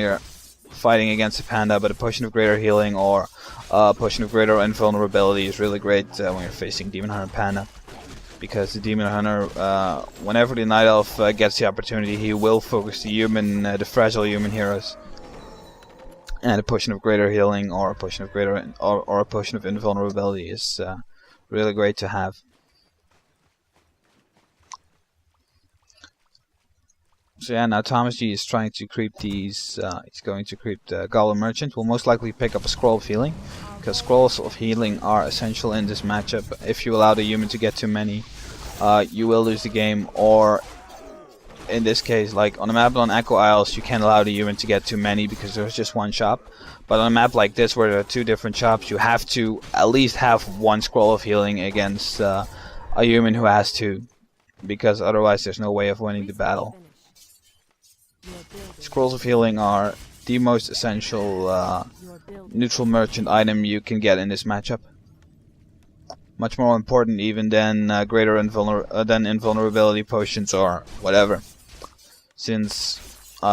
you're fighting against a panda, but a potion of greater healing or a potion of greater invulnerability is really great when you're facing Demon Hunter Panda. Because the Demon Hunter, whenever the Night Elf gets the opportunity, he will focus the human, the fragile human heroes. And a potion of greater healing or a potion of greater or a potion of invulnerability is really great to have. So yeah, now Thomas G is trying to creep these. He's going to creep the Goblin Merchant. Will most likely pick up a Scroll of Healing, because scrolls of healing are essential in this matchup. If you allow the human to get too many, you will lose the game. Or in this case, like on a map on Echo Isles, you can't allow the human to get too many because there's just one shop. But on a map like this, where there are two different shops, you have to at least have one Scroll of Healing against a human who has two, because otherwise there's no way of winning the battle. Scrolls of Healing are the most essential neutral merchant item you can get in this matchup. Much more important even than invulnerability potions or whatever, since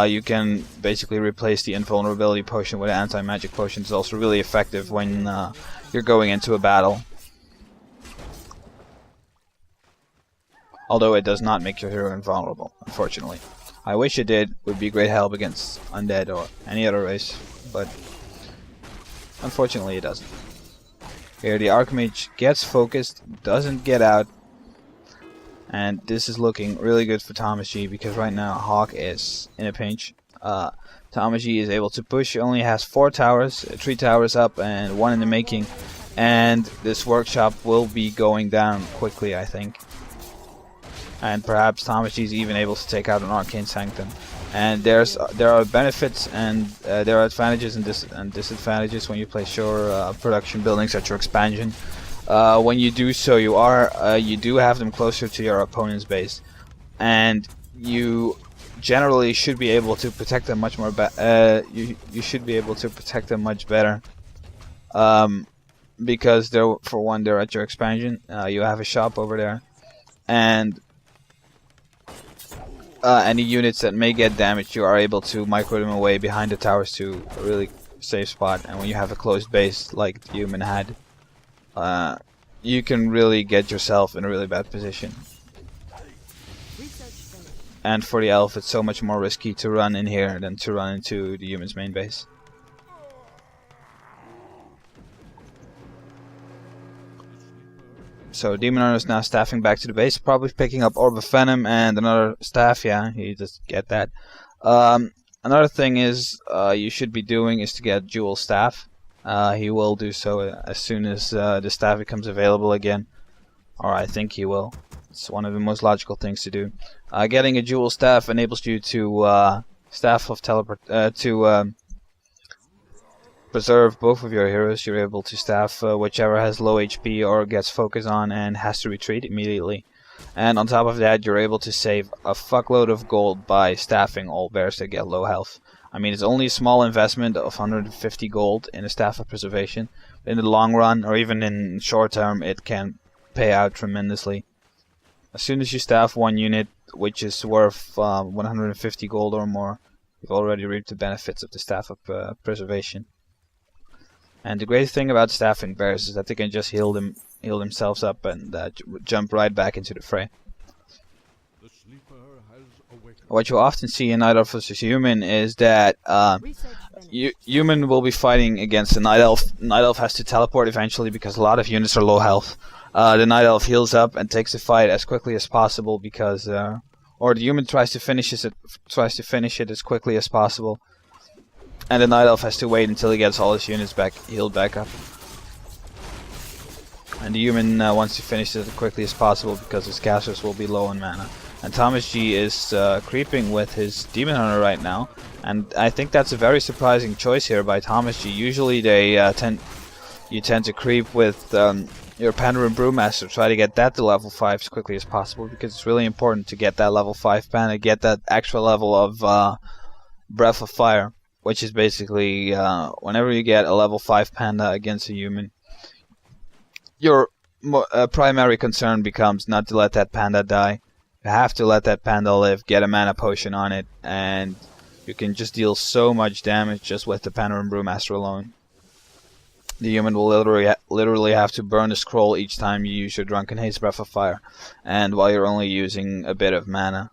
you can basically replace the invulnerability potion with an anti-magic potion. It's also really effective when you're going into a battle. Although it does not make your hero invulnerable, unfortunately. I wish it did. Would be great help against undead or any other race, but unfortunately it doesn't. Here the Archmage gets focused, doesn't get out, and this is looking really good for Thomas G, because right now Hawk is in a pinch. Thomas G is able to push. He only has 4 towers, 3 towers up and 1 in the making, and this workshop will be going down quickly, I think. And perhaps Thomas G is even able to take out an Arcane Sanctum. And there are benefits and there are advantages and disadvantages when you place your production buildings at your expansion. When you do so, you do have them closer to your opponent's base, and you generally should be able to protect them much more. You should be able to protect them much better, because for one, they're at your expansion. You have a shop over there, and any units that may get damaged, you are able to micro them away behind the towers to a really safe spot. And when you have a closed base like the human had, you can really get yourself in a really bad position. And for the elf, it's so much more risky to run in here than to run into the human's main base. So Demon Hunter is now staffing back to the base, probably picking up Orb of Venom and another staff. Yeah, he just get that. Another thing is you should be doing is to get dual staff. He will do so as soon as the staff becomes available again, or I think he will. It's one of the most logical things to do. Getting a dual staff enables you to preserve both of your heroes. You're able to staff whichever has low HP or gets focus on and has to retreat immediately. And on top of that, you're able to save a fuckload of gold by staffing all bears that get low health. I mean, it's only a small investment of 150 gold in a staff of preservation. In the long run, or even in short term, it can pay out tremendously. As soon as you staff one unit, which is worth 150 gold or more, you've already reaped the benefits of the staff of preservation. And the great thing about staffing bears is that they can just heal themselves up and jump right back into the fray. What you often see in Night Elf vs Human is that Human will be fighting against the Night Elf. Night Elf has to teleport eventually because a lot of units are low health. The Night Elf heals up and takes the fight as quickly as possible because, or the Human tries to finish it as quickly as possible. And the Night Elf has to wait until he gets all his units healed back up. And the Human wants to finish it as quickly as possible because his casters will be low on mana. And Thomas G is creeping with his Demon Hunter right now. And I think that's a very surprising choice here by Thomas G. Usually you tend to creep with your Panda and Brewmaster, try to get that to level 5 as quickly as possible, because it's really important to get that level 5 Panda, get that extra level of Breath of Fire. Which is basically, whenever you get a level 5 Panda against a human, your primary concern becomes not to let that Panda die. You have to let that Panda live, get a mana potion on it, and You can just deal so much damage just with the Panorama Brewmaster alone. The human will literally have to burn a scroll each time you use your Drunken Haze Breath of Fire, and while you're only using a bit of mana.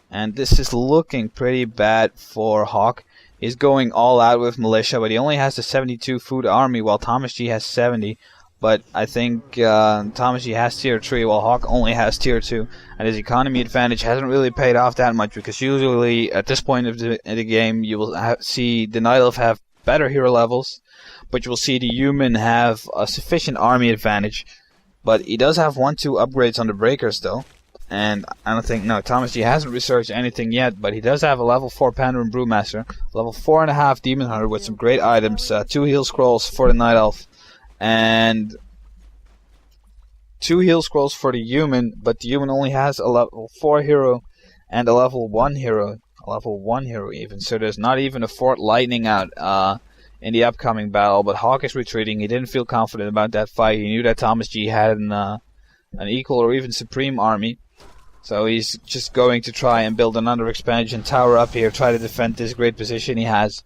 And this is looking pretty bad for Hawk. He's going all out with Militia, but he only has the 72 food army, while Thomas G has 70. But I think Thomas G has tier 3, while Hawk only has tier 2. And his economy advantage hasn't really paid off that much, because usually at this point of the game, you will see the Night Elf have better hero levels, but you will see the human have a sufficient army advantage. But he does have 1-2 upgrades on the breakers though. And I don't think, no, Thomas G hasn't researched anything yet, but he does have a level 4 Panorama Brewmaster, level 4.5 Demon Hunter with some great items, 2 heal scrolls for the Night Elf, and 2 heal scrolls for the human, but the human only has a level 4 hero and a level 1 hero, even, so there's not even a Fort Lightning out in the upcoming battle, but Hawk is retreating. He didn't feel confident about that fight. He knew that Thomas G had an equal or even supreme army. So he's just going to try and build another expansion tower up here, try to defend this great position he has.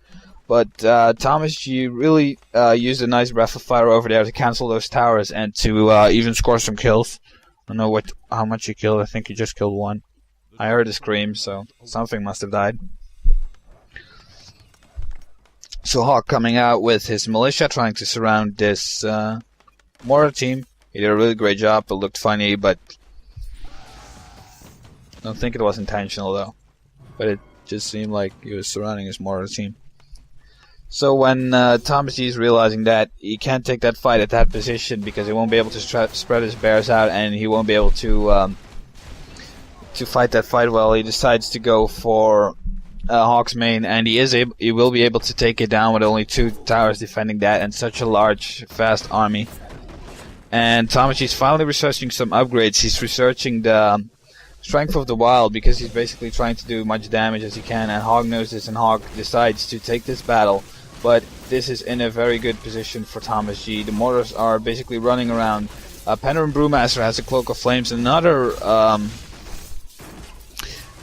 But Thomas G really used a nice Breath of Fire over there to cancel those towers and to even score some kills. I don't know how much he killed. I think he just killed 1. I heard a scream, so something must have died. So Hawk coming out with his Militia, trying to surround this Mortar team. He did a really great job. It looked funny, but I don't think it was intentional though. But it just seemed like he was surrounding his Mortar team. So when Thomas G is realizing that he can't take that fight at that position because he won't be able to spread his bears out and he won't be able to fight that fight well, he decides to go for Hawk's main, and he will be able to take it down with only 2 towers defending that and such a large, fast army. And Thomas G is finally researching some upgrades. He's researching the Strength of the Wild because he's basically trying to do much damage as he can, and Hawk knows this, and Hawk decides to take this battle. But this is in a very good position for Thomas G. The mortars are basically running around. Panorama Brewmaster has a Cloak of Flames. Another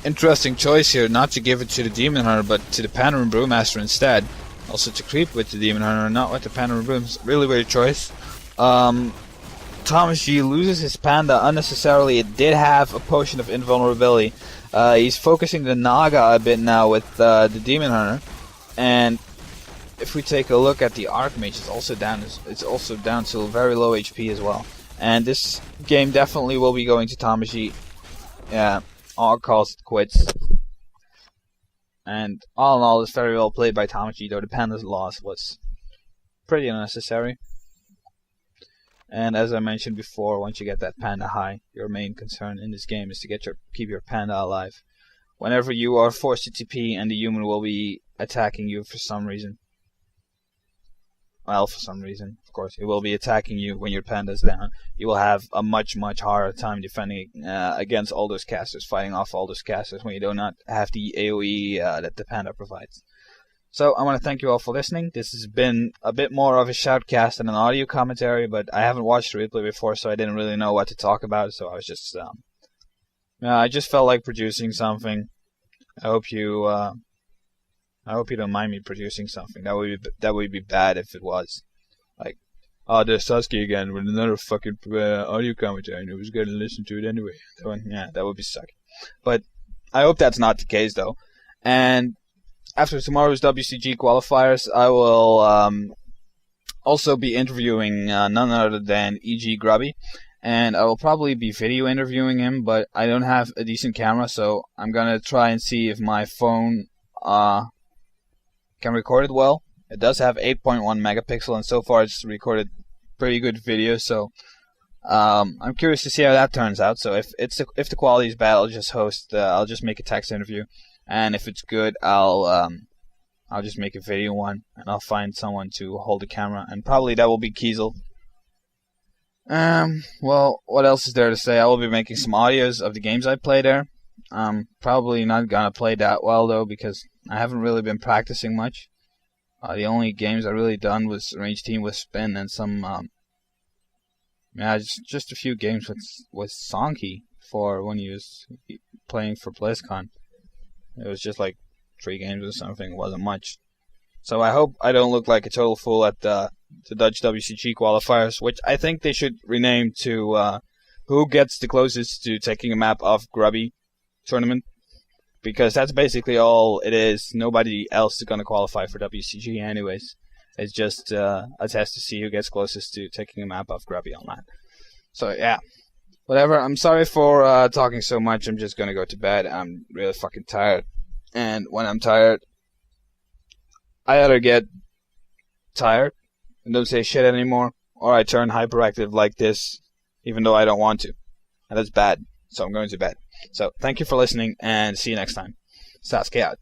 interesting choice here, not to give it to the Demon Hunter, but to the Panorama Brewmaster instead. Also to creep with the Demon Hunter, not with the Panorama Brew. Really weird choice. Thomas G loses his Panda unnecessarily. It did have a Potion of Invulnerability. He's focusing the Naga a bit now with the Demon Hunter. And if we take a look at the Archmage, it's also down to very low HP as well. And this game definitely will be going to Thomas G. Yeah, all calls it quits. And all in all, it's very well played by Thomas G, though the Panda's loss was pretty unnecessary. And as I mentioned before, once you get that Panda high, your main concern in this game is to keep your Panda alive. Whenever you are forced to TP and the human will be attacking you for some reason. Well, for some reason, of course, it will be attacking you when your Panda's down. You will have a much harder time defending against all those casters, fighting off all those casters when you do not have the AoE that the Panda provides. So I want to thank you all for listening. This has been a bit more of a shoutcast than an audio commentary, but I haven't watched the replay before, so I didn't really know what to talk about. So I was just, I just felt like producing something. I hope you don't mind me producing something. That would be bad if it was. Like, oh, there's Sasuke again with another fucking audio commentary, and I was going to listen to it anyway. That would be sucky. But I hope that's not the case, though. And after tomorrow's WCG qualifiers, I will also be interviewing none other than E.G. Grubby. And I will probably be video interviewing him, but I don't have a decent camera, so I'm going to try and see if my phone can record it well. It does have 8.1 megapixel, and so far it's recorded pretty good video, so I'm curious to see how that turns out. So if the quality is bad, I'll just make a text interview. And if it's good, I'll just make a video one, and I'll find someone to hold the camera, and probably that will be Kiesel. Well, what else is there to say? I will be making some audios of the games I play there. Probably not gonna play that well though, because I haven't really been practicing much. The only games I really done was Range Team with Spin and some, just a few games with Sonky for when he was playing for BlizzCon. It was just like 3 games or something. It wasn't much. So I hope I don't look like a total fool at the Dutch WCG qualifiers, which I think they should rename to who gets the closest to taking a map off Grubby tournament. Because that's basically all it is. Nobody else is going to qualify for WCG anyways. It's just a test to see who gets closest to taking a map off Grubby online. So yeah, whatever. I'm sorry for talking so much. I'm just going to go to bed. I'm really fucking tired. And when I'm tired, I either get tired and don't say shit anymore, or I turn hyperactive like this, even though I don't want to. And that's bad. So I'm going to bed. So thank you for listening, and see you next time. Sasuke out.